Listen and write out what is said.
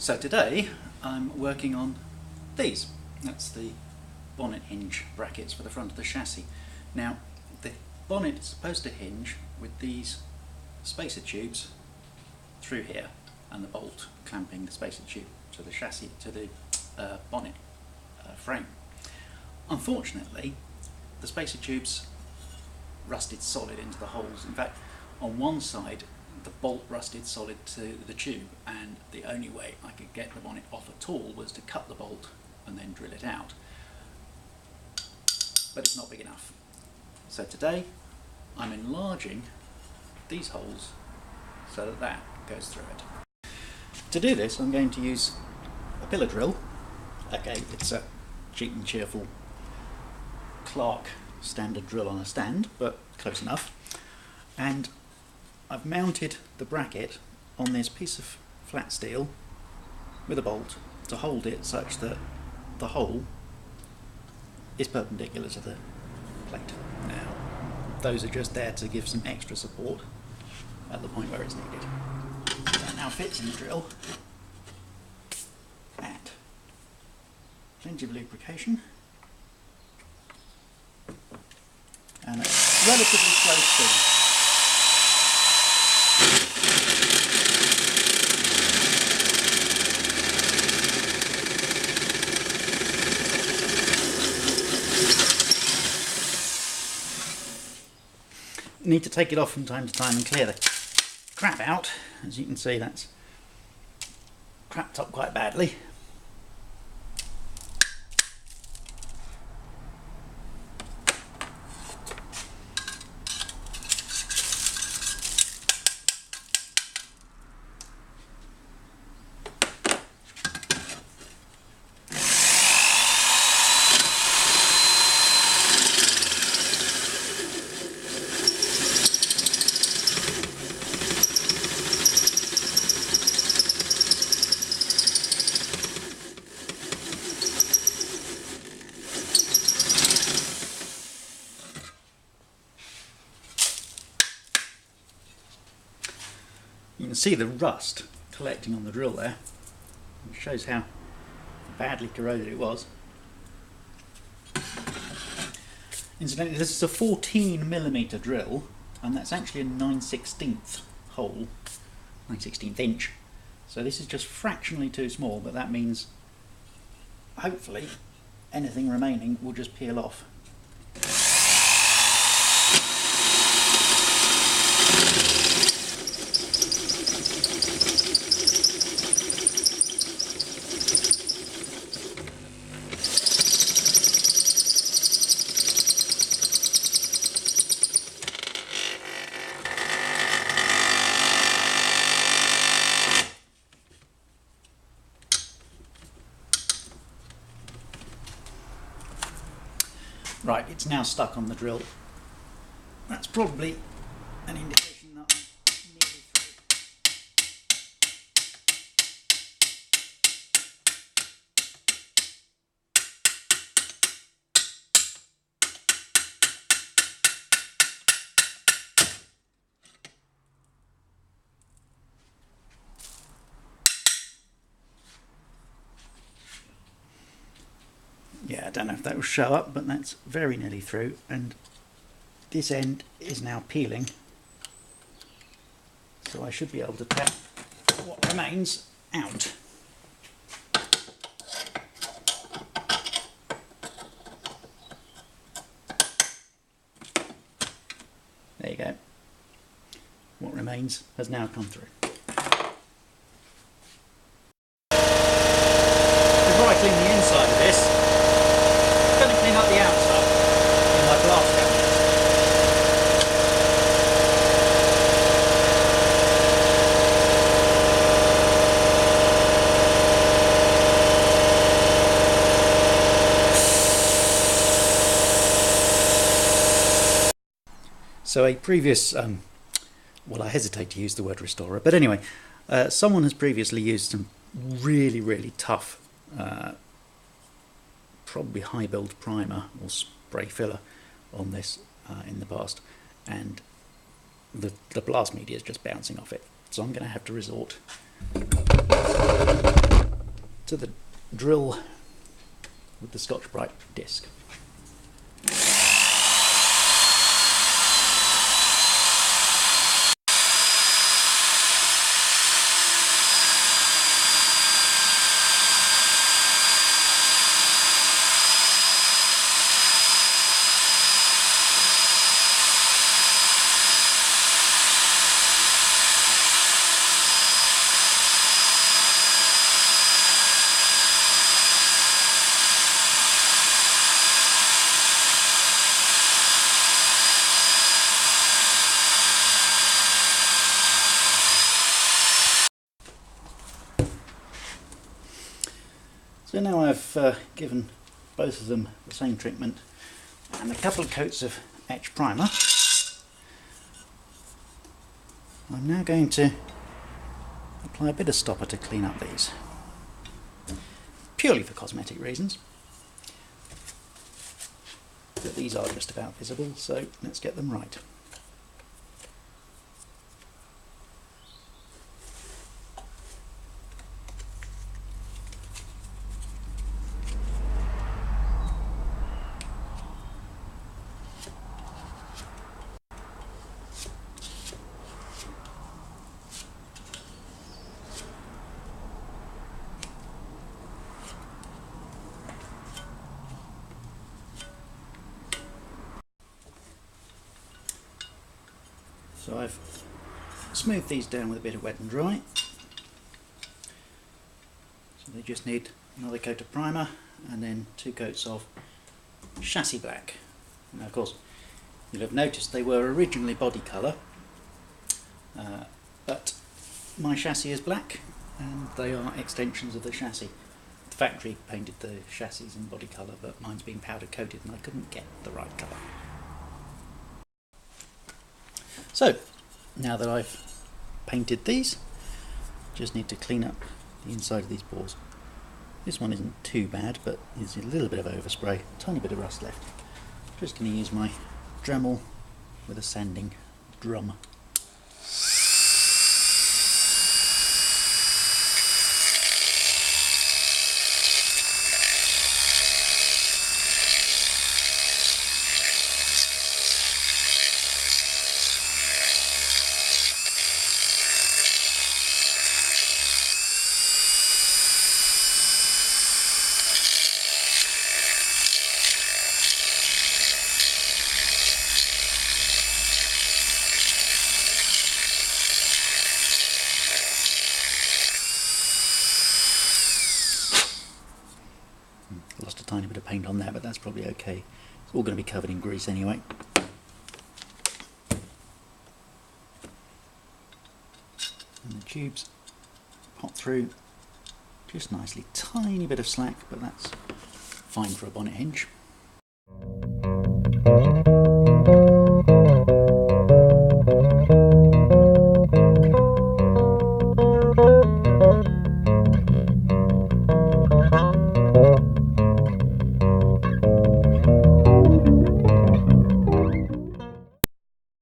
So today I'm working on these. That's the bonnet hinge brackets for the front of the chassis. Now the bonnet is supposed to hinge with these spacer tubes through here and the bolt clamping the spacer tube to the chassis, to the bonnet frame. Unfortunately, the spacer tubes rusted solid into the holes. In fact, on one side the bolt rusted solid to the tube, and the only way I could get the bonnet off at all was to cut the bolt and then drill it out. But it's not big enough. So today I'm enlarging these holes so that that goes through it. To do this I'm going to use a pillar drill. Okay, it's a cheap and cheerful Clark standard drill on a stand, but close enough. And I've mounted the bracket on this piece of flat steel with a bolt to hold it such that the hole is perpendicular to the plate. Now, those are just there to give some extra support at the point where it's needed. That now fits in the drill, and plenty of lubrication, and a relatively slow speed. Need to take it off from time to time and clear the crap out. As you can see, that's crapped up quite badly. You can see the rust collecting on the drill there. It shows how badly corroded it was. Incidentally, this is a 14mm drill, and that's actually a 9/16 hole, 9/16 inch. So this is just fractionally too small, but that means hopefully anything remaining will just peel off. Right, it's now stuck on the drill. That's probably an indication that I'm nearly through. Yeah, I don't know if that will show up, but that's very nearly through, and this end is now peeling, so I should be able to tap what remains out. There you go. What remains has now come through. Before I clean the inside of this, I'm going to clean up the outside in my glass cabinet. So a previous, well, I hesitate to use the word restorer, but anyway, someone has previously used some really tough probably high build primer or spray filler on this in the past, and the blast media is just bouncing off it, so I'm going to have to resort to the drill with the Scotch-Brite disc. So now I've given both of them the same treatment and a couple of coats of etch primer, I'm now going to apply a bit of stopper to clean up these, purely for cosmetic reasons. But these are just about visible, so let's get them right. So I've smoothed these down with a bit of wet and dry. So they just need another coat of primer and then 2 coats of chassis black. Now of course you'll have noticed they were originally body colour, but my chassis is black and they are extensions of the chassis. The factory painted the chassis in body colour, but mine's been powder coated and I couldn't get the right colour. So, now that I've painted these, just need to clean up the inside of these bores. This one isn't too bad, but there's a little bit of overspray, a tiny bit of rust left. Just going to use my Dremel with a sanding drum. Lost a tiny bit of paint on there, but that's probably okay. It's all going to be covered in grease anyway. And the tubes pop through just nicely. Tiny bit of slack, but that's fine for a bonnet hinge.